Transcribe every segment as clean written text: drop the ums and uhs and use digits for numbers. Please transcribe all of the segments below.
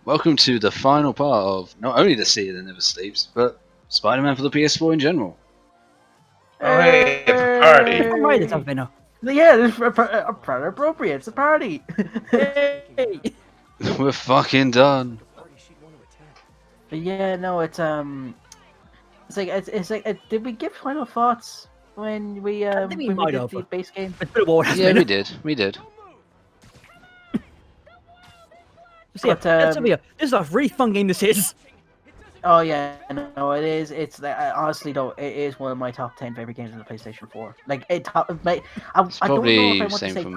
Welcome to the final part of not only The City That Never Sleeps, but Spider-Man for the PS4 in general. Oh, hey, it's a party. I'm right, it's something. Yeah, this is pretty appropriate. It's a party. Hey! We're fucking done. But yeah, no, it's like did we give final thoughts when we think we might did have. the base game? It's been a while, hasn't Yeah, it? we did. We did. So, yeah, But, that's this is a really fun game. This is. Oh yeah, no, it is. It's honestly though, it is one of my top 10 favorite games on the PlayStation 4. Like It's I don't know if I probably want to same say for me.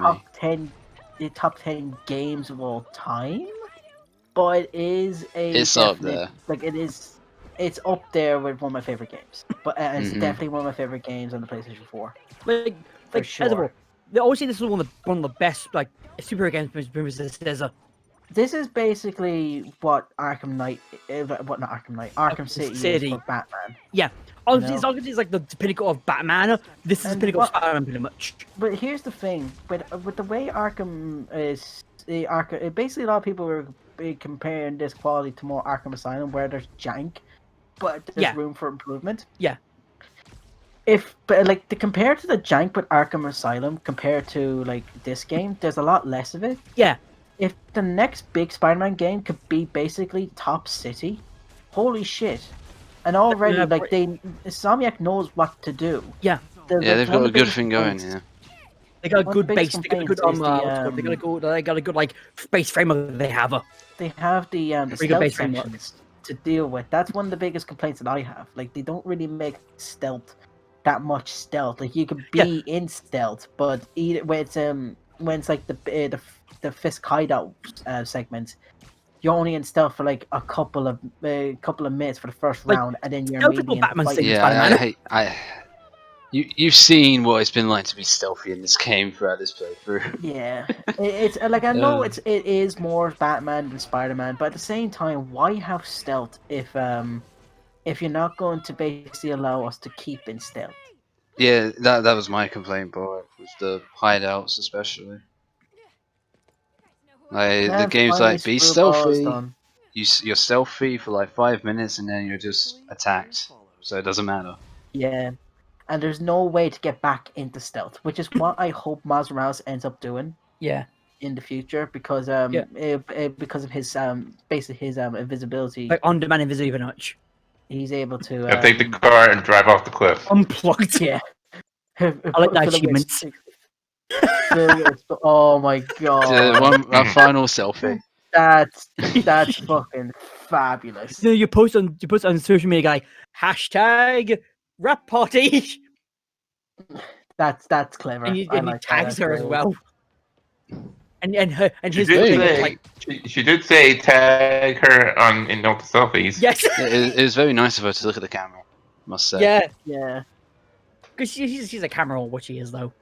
the top 10 games of all time, but it is a It's up definite there. like it is. It's up there with one of my favorite games, but it's Mhm. definitely one of my favorite games on the PlayStation 4. Like, For as a sure. whole, they always say this is one of the best like superhero games. There's a This is basically what Arkham Knight, what not Arkham Knight, Arkham City, is for Batman. yeah. Obviously, know? it's like the pinnacle of Batman. This is the And pinnacle of what- Spider-Man, pretty much. But here's the thing, with the way Arkham is, basically a lot of people were comparing this quality to more Arkham Asylum, where there's jank, but there's Yeah. room for improvement. Yeah. But like to compare to the jank with Arkham Asylum compared to like this game, there's a lot less of it. Yeah. If the next big Spider-Man game could be basically Top City, holy shit! And already, Yeah, like Insomniac knows what to do. Yeah. Yeah, they've got one a of the good biggest thing going complaints- here. They got a One of good the biggest base. They got a good complaints is they got a good like space framework. They have They have the Pretty good stealth base framework. sections to deal with. That's one of the biggest complaints that I have. Like they don't really make stealth that much stealth. Like you could be in stealth, but either when it's like the Fisk hideout segment, you're only in stealth for like a couple of minutes for the first Like, round, and then you're stealth is immediately what into Batman's fight. thing. Yeah, Spider-Man. you've seen what it's been like to be stealthy in this game throughout this playthrough. Yeah, it's like I know it is more Batman than Spider-Man, but at the same time, why have stealth if you're not going to basically allow us to keep in stealth? Yeah, that was my complaint, but with the hideouts especially. Like the Then game's finally like be Screwball is stealthy. done. You're stealthy for like 5 minutes, and then you're just attacked, so it doesn't matter. Yeah, and there's no way to get back into stealth, which is what I hope Miles Morales ends up doing Yeah. in the future because because of his basically his invisibility, Like on-demand invisibility very much. he's able to I'll take the car and drive off the cliff. Unplugged. yeah. I like that achievement. Oh my god. Our final selfie. That's fucking fabulous. You post on social media like hashtag rap party, That's clever. and I he like tags that. her as well. And She his did thing is say like she did say tag her in all the selfies. yes, It was very nice of her to look at the camera, must say. yeah, Yeah, because she's a camera on what she is though.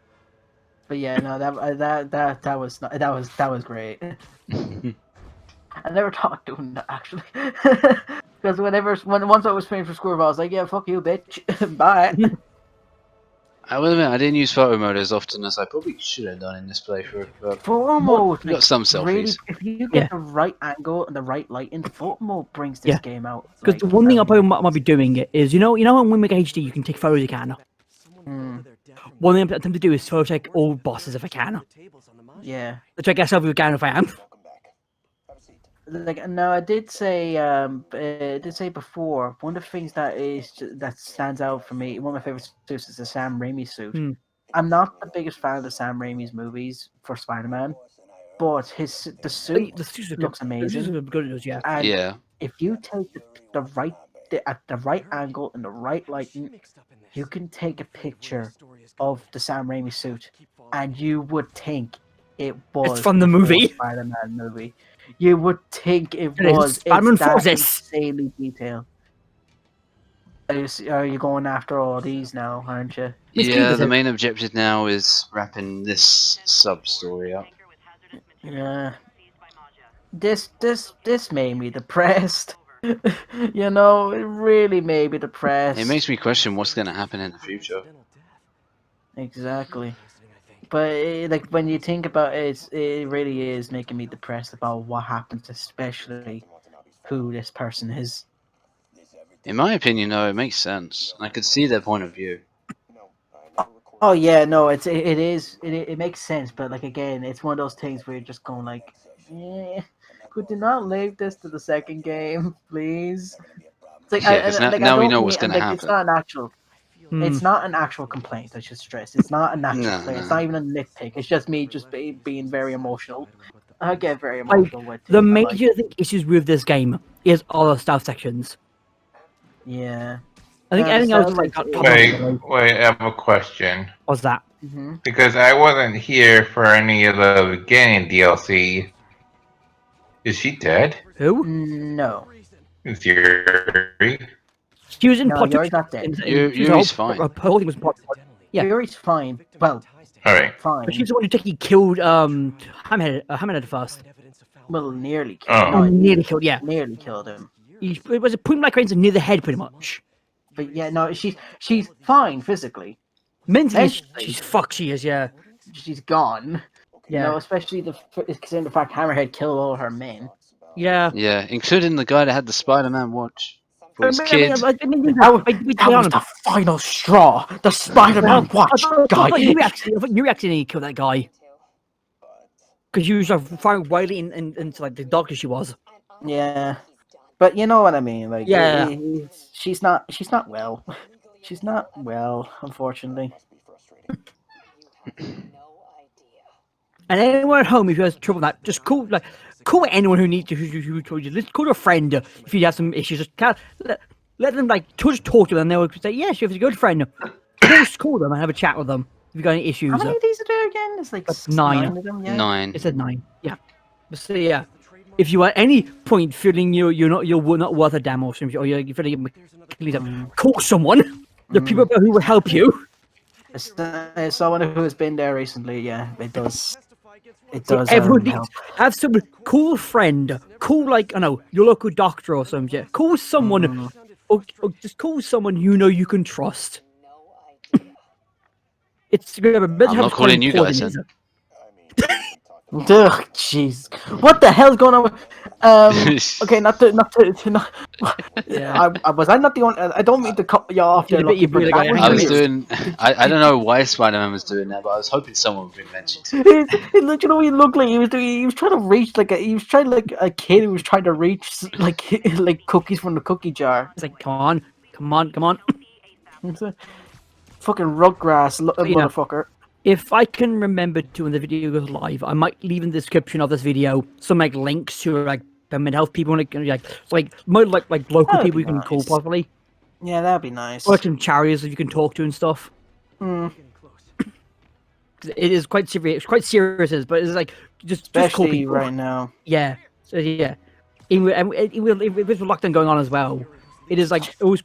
but yeah, no, that was great. I never thought of doing that actually, because once I was playing for Squirrel, I was like, yeah, fuck you, bitch, bye. I will admit, I didn't use photo mode as often as I probably should have done in this playthrough, but Photo mode, we got some really, selfies. if you get the right angle and the right lighting, photo mode brings this game out. Because the one thing I probably might be doing it is when we make HD, you can take photos you can. One thing I'm attempting to do is photo check all bosses if I can. Yeah. Which I guess I'll be can if I am. Like no, I did say before. One of the things that stands out for me, one of my favorite suits is the Sam Raimi suit. I'm not the biggest fan of the Sam Raimi's movies for Spider-Man, but the suit looks amazing. Yeah. And Yeah. if you take at the right angle and the right lighting, you can take a picture of the Sam Raimi suit, and you would think it was It's from the movie. Spider-Man movie. You would think it It is. was. Spider-Man It's that Forces. insanely detailed. Are you going after all these now, aren't you? Yeah, the main objective now is wrapping this sub-story up. Yeah. This made me depressed. You know, it really made me depressed. It makes me question what's going to happen in the future. Exactly. But like when you think about it, it really is making me depressed about what happens, especially who this person is. In my opinion, though, it makes sense. I could see their point of view. Oh yeah, no, it makes sense, but like again, it's one of those things where you're just going like, could you not leave this to the second game, please? It's like, Yeah, because I now we know don't what's mean, going to like, it's happen. not an actual. It's not an actual complaint. I should stress. It's not an actual No, complaint. It's no. not even a nitpick. It's just me just being very emotional. I get very Like, emotional with the things. major issues with this game is all the stealth sections. Yeah. I think The anything else stealth is like section- top Wait, I have a question. What's that? Mhm. Because I wasn't here for any of the beginning DLC. Is she dead? Who? No, Is Yuri? She was in no, part two. Yuri's not dead. Yuri's fine. Her whole thing was in part two. Yeah. Yuri's fine. Well, Alright. fine. But she's the one who technically killed Hammerhead first. Well, nearly Oh. killed. No, Nearly killed. Yeah. nearly killed him. It was a point blank range near the head, pretty much. But yeah, no, she's fine physically. Mentally, Mentally. she's fucked. She is. Yeah. She's gone. You Yeah. know, especially considering the fact Hammerhead killed all her men. Yeah. Yeah, including the guy that had the Spider-Man watch for his I kid. mean, That that was the final straw. The Spider-Man watch guy. You actually killed that guy because you was firing wildly into like the doctor she was. Yeah, but you know what I mean. Like, Yeah. she's not well. She's not well, unfortunately. And anyone at home, if you have trouble with that, just call anyone who needs to, who told you. Let's call a friend if you have some issues. Just let them just talk to them, and they'll say, "Yeah, she was a good friend." Just call them and have a chat with them if you've got any issues. How many of these are there again? It's like That's 9. of them. Yeah. 9. It said 9. Yeah. So yeah, if you at any point feeling you're not worth a damn or something, or you're feeling call someone. The people who will help you. As someone who has been there recently, yeah, it does. It does. Everyone needs Help. have some cool friend, call like I know your local doctor or something. Call someone, or just call someone you know you can trust. It's I'm not calling you guys then. Ugh, jeez, what the hell's going on? Okay, not. Yeah. Was I not the only? I don't mean to cut you off there. You bet you Lucky, but really that got was I was weird. doing. I don't know why Spider-Man was doing that, but I was hoping someone would mention it. It looked, you know, he looked like he was doing. He was trying to reach like he was trying like a kid who was trying to reach like cookies from the cookie jar. It's like come on. Fucking Rugrats, Yeah. motherfucker. If I can remember to when the video goes live, I might leave in the description of this video some like links to like the mental health people like local That'd people be you can call nice. possibly, Yeah, that'd be nice. or like some charities that you can talk to and stuff. Mm, It is quite serious. It's quite serious, but it's like just call especially people. right now. Yeah. So yeah, with lockdown going on as well, it is like always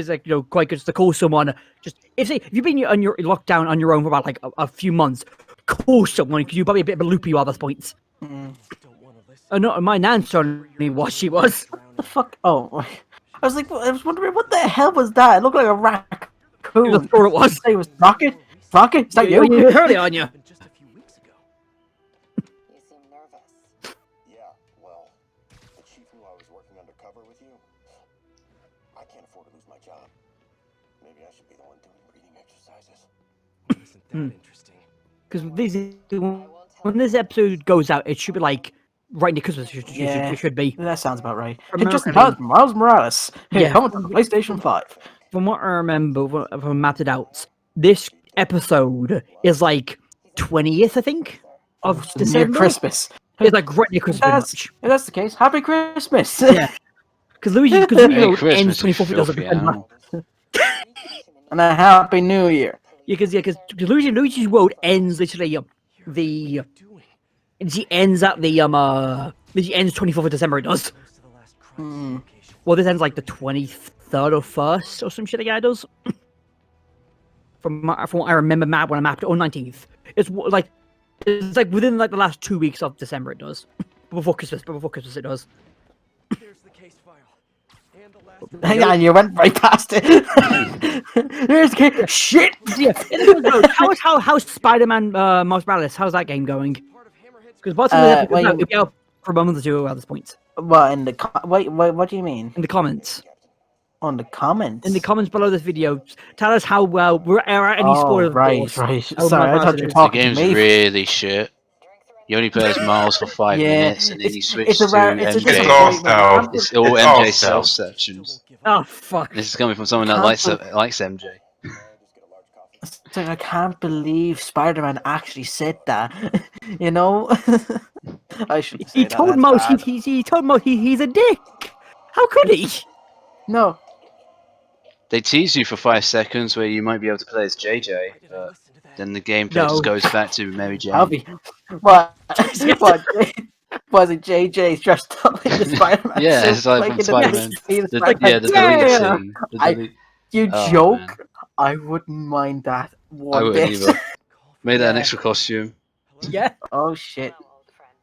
like quite good to call someone. Just if you've been on your lockdown on your own for about like a few months, call someone because you're probably a bit of a loopy at this point. No, my nan certainly was. She was. The fuck? Oh, I was wondering what the hell was that? It looked like a raccoon. That's what it was. It was Rocket. Rocket, is that you? You heard it on you. You seem nervous. Yeah, well, the chief knew I was working undercover with you. I can't afford to lose my job. Maybe I should be the one doing breathing exercises. Isn't that interesting? Because when this episode goes out, it should be like right near Christmas. It should be. That sounds about right. From Hey, Justin America. Miles Morales. Hey, Yeah. coming to the PlayStation 5. From what I remember, from I mapped it out, this episode is like 20th, I think, of Near December. Christmas. It's like right near Christmas. If that's the case, Happy Christmas. Yeah. Because Luigi Hey, ends Christmas, 24th. It doesn't. filthy animal. And a Happy New Year. Yeah, because Luigi's World ends literally she ends at the she ends 24th of December. It does. Well, this ends like the 23rd or 1st or some shit like that. It does. From what I remember, when I mapped it on 19th, it's like within like the last 2 weeks of December. It does. Before Christmas it does. Here's the case file. And the last Hang on, you went right past it. Here's the case. Shit. Yeah. How's Spider-Man Miles Morales? How's that game going? part of Hammerhead's Because by the time the episode well, comes out, it'll be out for a month or two at this point. What in the wait? What do you mean? in the comments. On the comments? In the comments below this video, tell us how well we're any Oh, spoilers. of right, course. right. How Sorry, I Miles thought you were is. The talking to game's me. really shit. You only play as Miles for 5 Yeah, minutes, and then you it's switch a to rare. It's a It's MJ. all disappointment. I stealth. can't It's believe- all It's all MJ stealth. stealth sections. Oh fuck! This is coming from someone that can't likes MJ. it's like, I can't believe Spider-Man actually said that. You know, I shouldn't say He that. told That's Mouse bad. he told Mouse he's a dick. How could he? No, They tease you for 5 seconds where you might be able to play as JJ, but then the gameplay No. just goes back to Mary Jane. I'll be. What? What? Was it JJ dressed up in the Spider-Man Yeah, suit, it's like like from in the Spider-Man. the The, Spider-Man yeah, the suit? deleted Yeah. scene. The I- delete. You Oh, joke? man. I wouldn't mind that I one wouldn't bit. either. Made that an Yeah. extra costume. Yeah. Oh shit!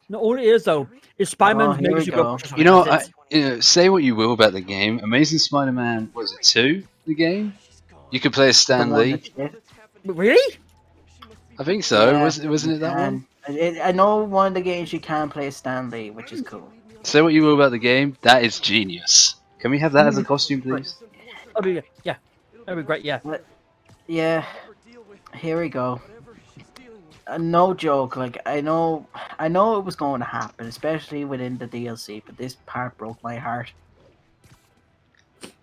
No, all it is though is Spider-Man's here we mega go. super. You know, That's it. say what you will about the game. Amazing Spider-Man, was it 2? The game? You could play as The Stan one Lee. that's shit. Really? I think so. Yeah, Wasn't you it that one? can. I know one of the games you can play as Stanley, which is cool. Say what you will about the game. That is genius. Can we have that as a costume, please? Oh yeah, yeah. That'd be great. Yeah. Yeah, here we go. No joke. Like I know it was going to happen, especially within the DLC. But this part broke my heart.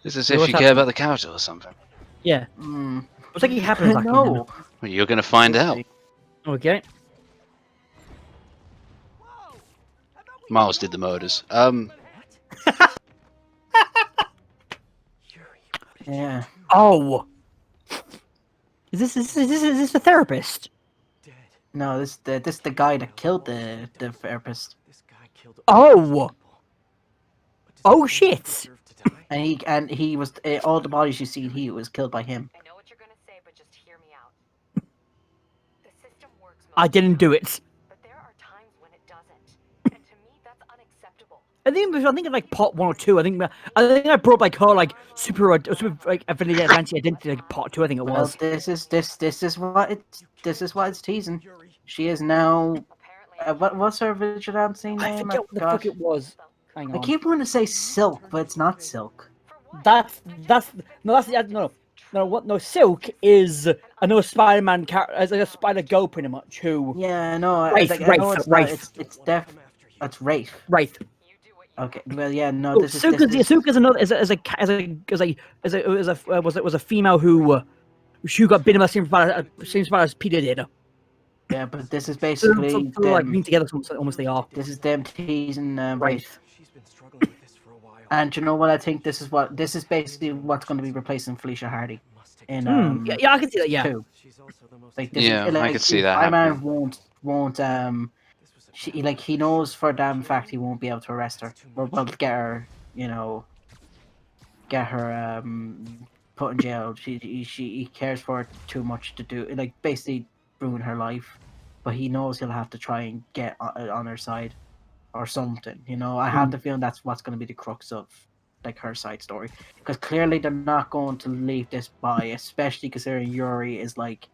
It's as Yeah, if what's you care happening? about the character or something. Yeah. Mm. What's like he happens like No. Well, you're gonna find out. Okay. Miles did the murders. Yeah. Oh. Is this the therapist? No, this the guy that killed the therapist, Oh. Oh shit. and he was all the bodies you see. He was killed by him. I know what you're gonna say, but just hear me out. The system works. I most didn't do times, it. but there are times when it doesn't, and to me, that's unacceptable. I think in like part 1 or 2. I think I brought like her like super like fancy identity like part 2. I think it Well, was. this is what it's teasing. She is now. Apparently, What's her vigilante name? I forget what the fuck it was. Hang I on. keep wanting to say Silk, but it's not Silk. That's no. Silk is another Spider-Man character, as like a Spider Go pretty much. Who Yeah, I know. Wraith, I know Wraith, it's not. Wraith. It's That's Wraith. Wraith. you do what you Okay. Well, yeah. No, Oh, this is. Silk is another was a female who got bitten by the same spider as Peter did. Yeah, but this is So, basically like them. being together, almost they are. This is them teasing Wraith. She's been struggling with this for a while. And you know what? I think this is basically what's going to be replacing Felicia Hardy Must take in Yeah, I can see that. Yeah. 2. She's also the most Like this Yeah, is, I could see that Spider-Man happening. won't This was a he knows for a damn fact he won't be able to arrest her. Or well, get her, put in jail. He cares for her too much to do, like, basically ruin her life. But he knows he'll have to try and get on her side or something. I have the feeling that's what's going to be the crux of like her side story, because clearly they're not going to leave this by, especially considering Yuri is like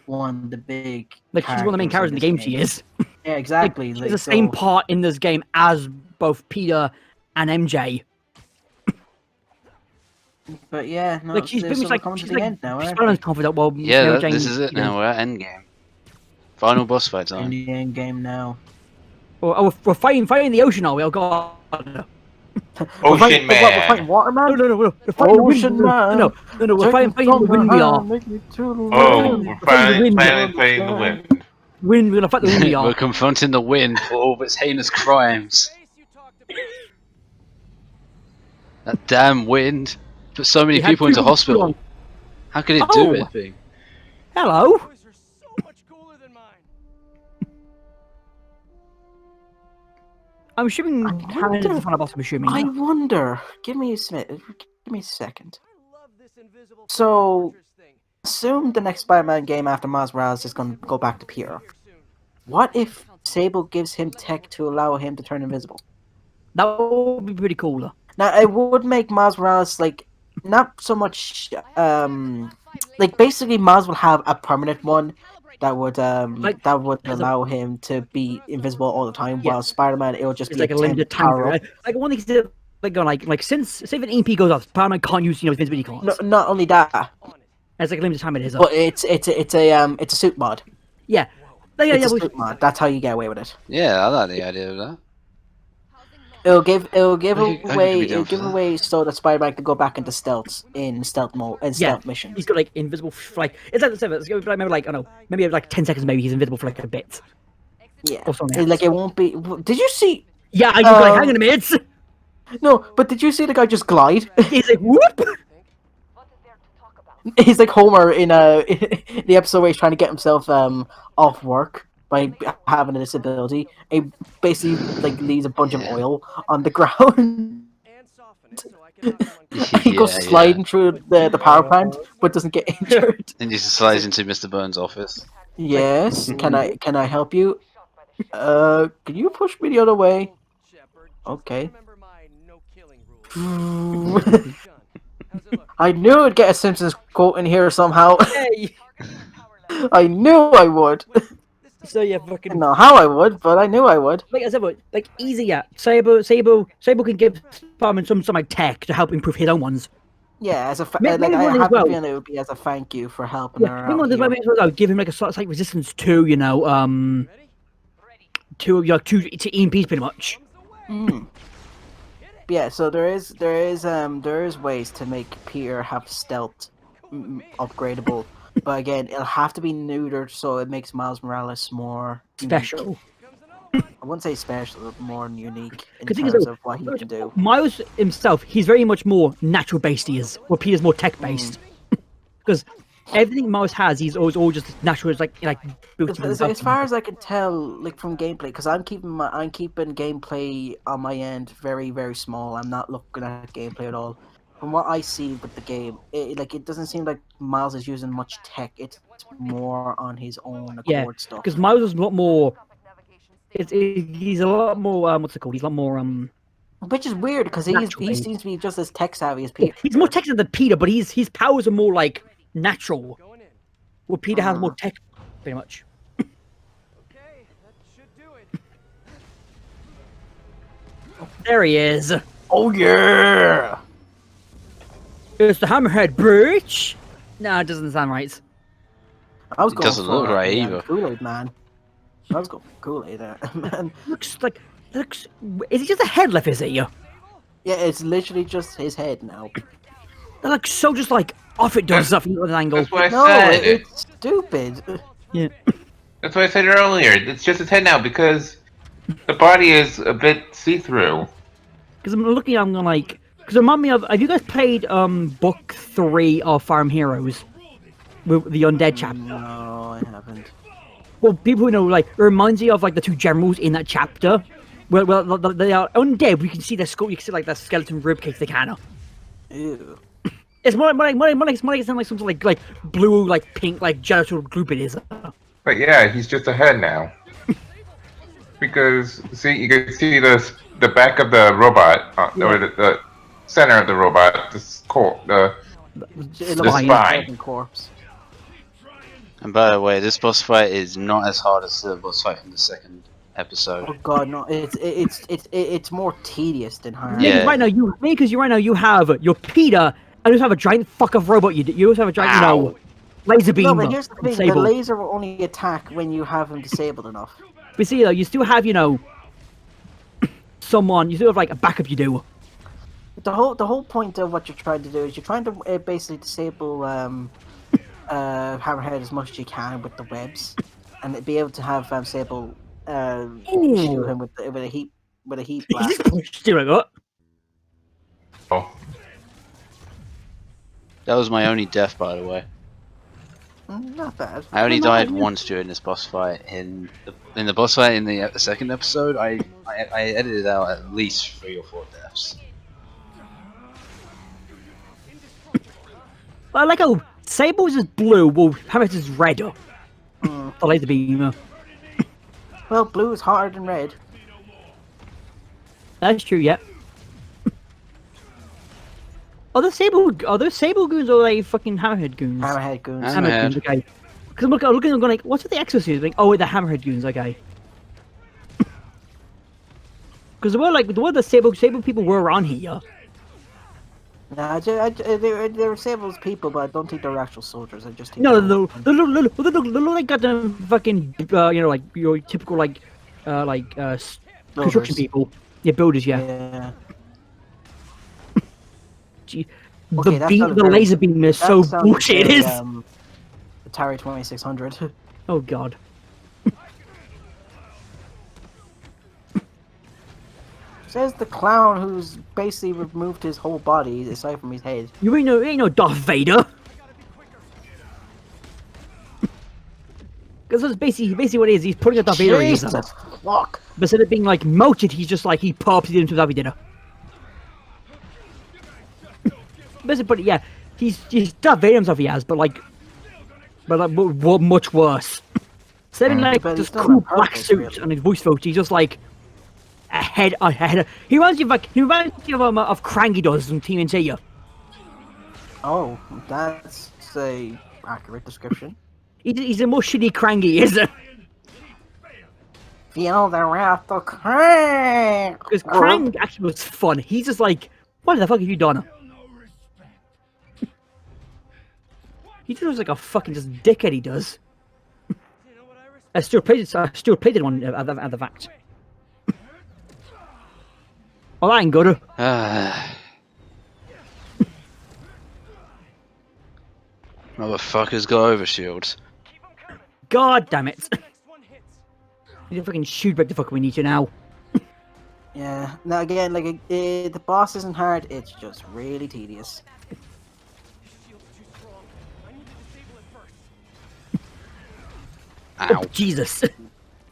one of the big Like she's one of the main characters in the game. this She is. Yeah, exactly. She's the same part in this game as both Peter and MJ. But yeah, no, Like she's so pretty much we're like coming she's to the like end now, aren't Spider-Man's we? confident. Well, Yeah, Mary Jane this is it now. We're at endgame. Final boss fight In time. the end game now. We're fighting the ocean, are we? Oh god. We're fighting, Ocean We're Man. fighting Waterman. No. We're fighting Ocean the wind. Man. No. We're fighting the wind. We are. Oh, we're finally wind. playing the wind. Wind. We're gonna fight the wind. We We're are. confronting the wind for all of its heinous crimes. face you talked about. That damn wind put so many We had people into two hospital. How could it Oh. do anything? Hello. Yours are so much cooler than mine. I'm assuming I Canada's the wonder- final boss. I'm assuming. I wonder. Give me a second. I love this invisible So- fortress thing. Assume the next Spider-Man game after Miles Morales is going to go back to Peter. What if Sable gives him tech to allow him to turn invisible? That would be pretty cool. Now, it would make Miles Morales, like, not so much, like, basically Miles will have a permanent one, that would Like, as a- allow him to be invisible all the time. Yeah. While Spider-Man, it will just It's be like a limited time power period. up. Like one thing is like going like since say if an EMP goes off, Spider-Man can't use his invisibility cards. Not only that, It's like a limited time it is up. but it's a suit mod. Yeah. Like, yeah, It's yeah, a suit mod. That's how you get away with it. Yeah, I like the idea of that. It'll give I could be down for that. away so that Spider-Man can go back into stealth mode and yeah. stealth missions. He's got like invisible like it's like the seven. It's like maybe like I don't know, maybe like 10 seconds. Maybe he's invisible for like a bit. Yeah, Or something like else. it won't be. Did you see? Yeah, I just like hang on a minute. No, but did you see the guy just glide? He's like whoop. What is there to talk about? He's like Homer in the episode where he's trying to get himself off work by having a disability. He basically like leaves a bunch of Yeah. oil on the ground. And soften it so I can have someone He goes Yeah, sliding through the power plant, but doesn't get injured. And he just slides into Mr. Burns' office. Yes, can I help you? Can you push me the other way? Shepard. Okay. Remember my no killing rule. Done. How's it look? I knew I'd get a Simpsons quote in here somehow. Hey. I knew I would. So yeah, I fucking don't know how I would, but I knew I would. like I said, but like easy. Yeah, Sable can give Spider-Man some like tech to help improve his own ones. Yeah, as a Maybe like I one as have well. a feeling it would be as a thank you for helping Yeah, her maybe out one of here. the ways give him like a sort of like resistance to Ready? to to EMPs pretty much. Mm. Yeah, so there is ways to make Peter have stealth upgradable, but again, it'll have to be neutered so it makes Miles Morales more unique. Special. I wouldn't say special, but more unique in 'Cause the thing is, terms though, of what he can do. Miles himself, he's very much more natural based. He is, where Peter's more tech based. Because everything Miles has, he's always all just natural. It's like built As far as I can tell, like from gameplay, because I'm keeping gameplay on my end very very small. I'm not looking at gameplay at all. From what I see with the game, it doesn't seem like Miles is using much tech. It's more on his own yeah, accord stuff. because Miles is a lot more. He's a lot more. What's it called? He's a lot more. Which is weird because he Naturally. seems to be just as tech savvy as Yeah, Peter. he's more tech than Peter, but his powers are more like natural. Going in. Where Peter has more tech, pretty much. Okay, that should do it. There he is. Oh yeah! It's the Hammerhead Bridge. No, it doesn't sound right. I was It going doesn't for look right either. Kool-Aid man. I was going for Kool-Aid there, man. Looks like looks. Is he just a head left? Is he? Yeah, it's literally just his head now. That looks so just like off it does stuff from an angle. That's what I No, said. it's stupid. Yeah. That's what I said earlier. It's just his head now because the body is a bit see-through. Because I'm looking, I'm like, because it remind me of. Have you guys played book 3 of Farm Heroes with the undead chapter? No, I haven't. Well, people who know, like, it reminds me of like the two generals in that chapter. Well, they are undead. We can see their skull. You can see like their skeleton rib cage. They kind of. Ew. It's more like something like blue, like pink, like gelatin group. It is. But yeah, he's just a head now. Because see, you can see the back of the robot, or the center of the robot, the It looks like a spine. skeleton corpse. And by the way, this boss fight is not as hard as the boss fight from the second episode. Oh god, no! It's more tedious than hard. Yeah. Right now, you have your Peter, and you also have a giant fuck of robot. You also have a giant, laser beam. No, but here's the thing: the Sable. laser will only attack when you have him disabled enough. But see, though, you still have, someone. You still have like a backup. You do. The whole point of what you're trying to do is you're trying to basically disable Hammerhead as much as you can with the webs, and be able to have Sable shoot him with a heat He blast. just pushed you like that. Oh, That was my only death, by the way. Not bad. I only No, died you- once during this boss fight. In the boss fight in the second episode, I edited out at least 3 or 4 deaths. But I like how Sable's is blue, while Hammerhead's is red. Mm. The laser beam. Well, blue is hotter than red. That's true. Yep. Are those Sable goons or are they fucking Hammerhead goons? Hammerhead goons. Hammerhead. Goons, okay. Because I'm looking, I'm going like, what's with the exosuits? Like, oh, the Hammerhead goons, okay. Because the were the Sable people were around here. Nah, they're Sable's people, but I don't think they're actual soldiers. I just think No, they're they look like goddamn fucking, you know, like your typical construction builders. people. Yeah, builders. Yeah. Yeah. Gee, Okay, that sounded the very- laser beam is that so sounded bullshit. It very, is. Atari 2600. Oh god. Says the clown who's basically removed his whole body aside from his head. You ain't no Darth Vader. Because that's basically what it is. He's putting a Darth Vader in Jesus, himself. fuck. But instead of being like melted, he's just like he pops it into Darth Vader. But yeah, he's Darth Vader himself. He has, but much worse. Instead of like But just it's still cool not black perfect, suit really. and his voice vote, he's just like a head. He reminds you of Cranky does from TNT. Oh, that's a accurate description. He's a more shitty Cranky, isn't it? Feel the wrath of Krang! Because Krang actually was fun. He's just like, what the fuck have you done? He just looks like a fucking just dickhead. He does. I still played it one at the fact. Oh, that ain't good. Motherfuckers got overshields. God damn it! You fucking shoot back the fuck we need to now. Yeah, now again, like, the boss isn't hard, it's just really tedious. Ow. Oh, Jesus!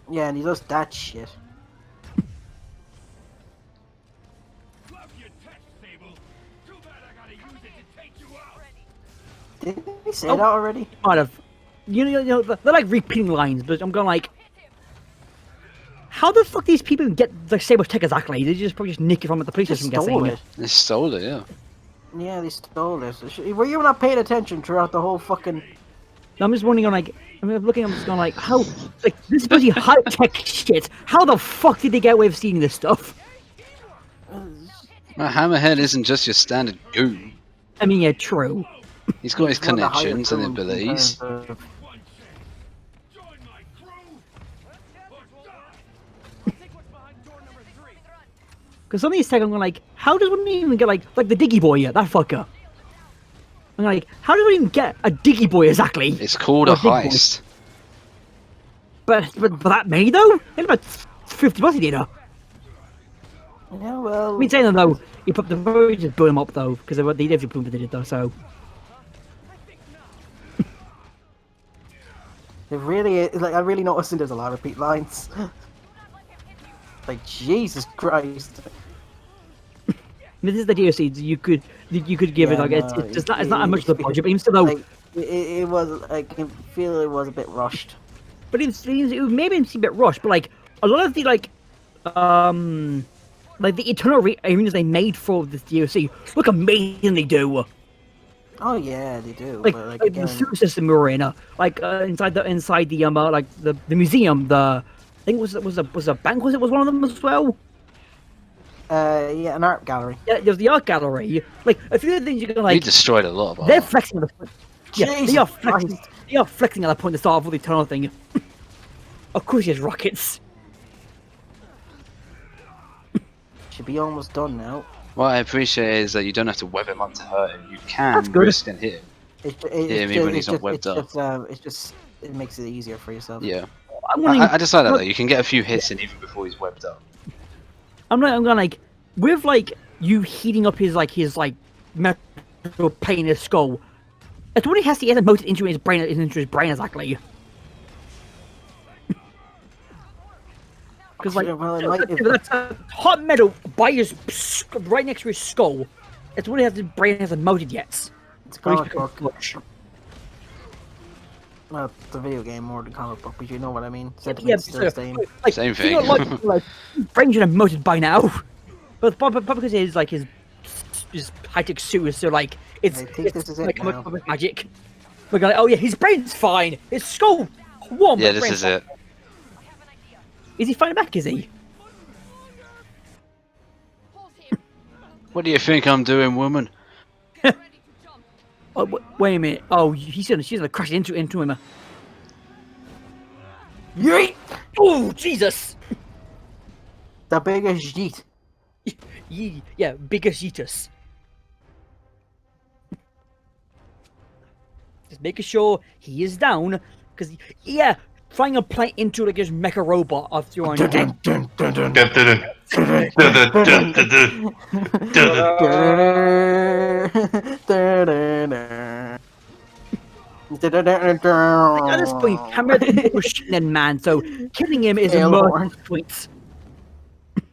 Yeah, and he does that shit. Didn't he say that already? Kind of. You know, they're like repeating lines, but I'm going like, how the fuck these people get the saber tech exactly? They just probably just nick it from the police Just station. stole Guessing. it. They stole it, yeah. Yeah, they stole this. Were you not paying attention throughout the whole fucking... I'm just wondering, like, I'm looking, I'm just going like, how, like, this bloody high tech shit. How the fuck did they get away with seeing this stuff? Well, Hammerhead isn't just your standard goon. I mean, yeah, true. He's got his one of the higher connections and goons in abilities. terms of- Because some of these tech, I'm going like, how does one even get like the Diggy Boy yet? That fucker. I'm like, how does one even get a Diggy Boy exactly? It's called Or a Dig Boy. heist. But that many though? It's about 50 bucks a day though. Yeah, well... I mean, saying that though, you put the very just blew him up though, because they definitely proved they did though. So It really, like, I really noticed there's a lot of repeat lines. Like, Jesus Christ. this is the DLC. You could give it Yeah, like no, it's not that much of the budget, but even still though. Like, it was, I can feel it was a bit rushed. But it maybe seem a bit rushed. But like a lot of the like the eternal arenas they made for this DLC look amazing. They do. Oh yeah, they do. Like, but, like the sewer system arena, like inside the like the museum, I think was a bank, was one of them as well. Yeah, an art gallery. Yeah, there's the art gallery. Like a few of the things you can We like. destroyed a lot of They're art. flexing at the yeah, they Jesus are flexing. Christ. They are flexing at the point to start off with the eternal thing. Of course, he has rockets. Should be almost done now. What I appreciate is that you don't have to web him up to hurt him. You can That's good. risk and hit him. Yeah, I mean, when he's not webbed up. It makes it easier for yourself. Yeah. I'm wondering, I just like that though. You can get a few hits in even before he's webbed up. I'm going like with like you heating up his metal pain in his skull. It's when he has to get emoted into his brain exactly. Because like Well, it might- that's a hot metal by his right next to his skull. It's when his brain hasn't emoted yet. It's a Or he's comic become book. clutch. Well, it's a video game more than comic book, but you know what I mean. Yeah, Sentiment's still the same. like, Same you know, thing. like brains are emoted by now. But because his his high tech suit is so like I think this is it like now. comic magic. We're going, oh yeah, his brain's fine. His skull warm. Yeah, but this brain's is fine. it. Is he fighting back? Is he? What do you think I'm doing, woman? Oh, wait a minute. Oh, she's gonna crash into him. Yeet! Oh, Jesus! The biggest yeet. Yeah, biggest Yeetus. Just making sure he is down, because yeah, flying a plane into like this mecha robot of your own head. Like, at this point, Hammer was shooting man, so killing him is a Tailhorn. mercy point. That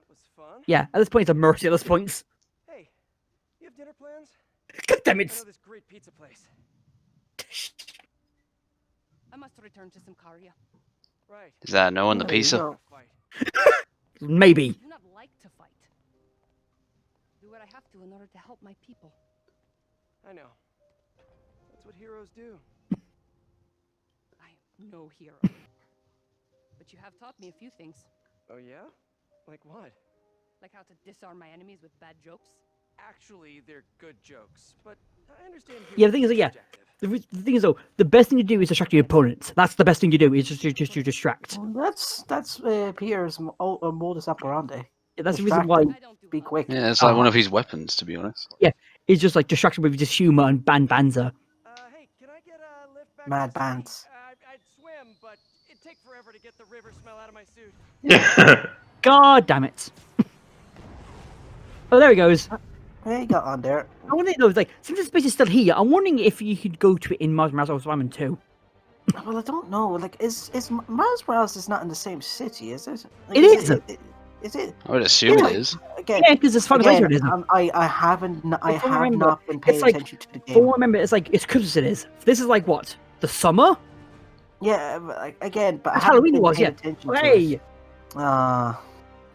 was fun. Yeah, at this point, it's a mercy. At this point, Hey, you have dinner plans? God damn I it! know this great pizza place. I must return to Simcaria. Right. Is that no on the There you pizza? go. Fight. Maybe. I do not like to fight. Do what I have to in order to help my people. I know. That's what heroes do. I am no hero. But you have taught me a few things, Oh yeah? Like what? like how to disarm my enemies with bad jokes. Actually, they're good jokes, but I understand. Yeah, the thing is, yeah. The thing is, though, the best thing to do is distract your opponent. That's the best thing to do. Is just to distract. Well, that's Pierre's modus operandi. Yeah, that's the reason why. I don't do Be well. quick. Yeah, it's like one of his weapons, to be honest. It's just like distraction with just humor and banter. Hey, can I get a lift back? Mad to the city? Bants. I'd swim, but it'd take forever to get the river smell out of my suit. God damn it! Oh, there he goes. Hey, you got on there. I wonder though, like, since the space is still here, I'm wondering if you could go to it in Miles Morales Spider-Man 2. Well, I don't know. Like, is Miles Morales is not in the same city, is it? Like, It is. Is it? I would assume Yeah. it is. Again, Yeah, because it's Final again, Fantasy, isn't it? I haven't. I If I have remember, not been paying it's like- attention to the But game. remember, it's like it's Christmas. It is. This is like what, the summer? Yeah, but, like, again, but I That's haven't Halloween been was, paying yeah. attention to Hey, it. Ah,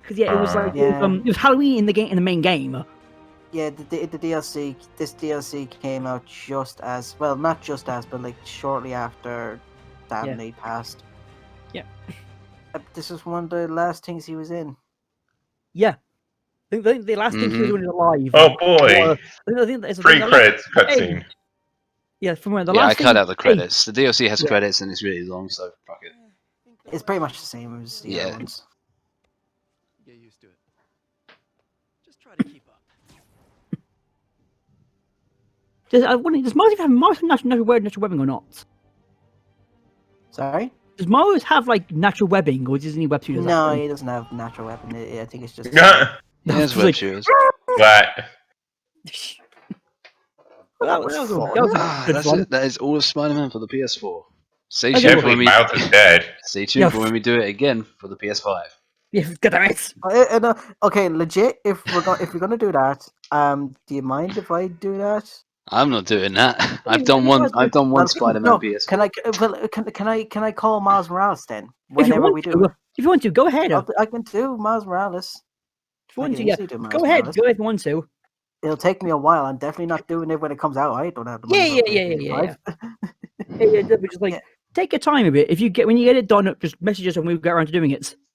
because yeah, it was like Yeah. it was Halloween in the game, in the main game. yeah. The DLC. This DLC came out just as well, not just as, but like shortly after Dabney passed. Yeah. This was one of the last things he was in. Yeah, I think the last thing he was Mhm. doing is alive. Oh boy! Or- I think it's Pre the last- credits Hey, cutscene. Yeah, from where the Yeah, I last cut thing. out the credits. The DLC has Yeah. credits and it's really long, so fuck it. It's pretty much the same as the Yeah. other ones. Get used to it. Just try to keep up. Does Mars have natural webbing or not? Sorry? Does Mars have like natural webbing, or does he need web shooters? No, he doesn't have natural weapon. I think it's just. Yeah, it's It's web like- shooters. What? That was a good That's one. it. That is all of Spider-Man for the PS4. Stay Okay. tuned Can't for when believe we Miles is dead. stay tuned Yeah. for when we do it again for the PS5. Yeah, God damn it. Okay, legit. If we're gonna do that, do you mind if I do that? I'm not doing that. I've Yeah, done you one. guys- I've done one Well, Spider-Man no, PS4. Can I? Well, can I call Miles Morales then? If you Whenever want we to, do it, if you want to, go ahead. I can do Miles Morales. If you want I to, can yeah, easily do Miles go ahead. Morales. Go ahead if you want to. It'll take me a while. I'm definitely not doing it when it comes out. I don't have the Yeah, money. for a yeah. PlayStation 5. Yeah, but just like Yeah. take your time a bit. If you get when you get it done, just message us and we'll get around to doing it.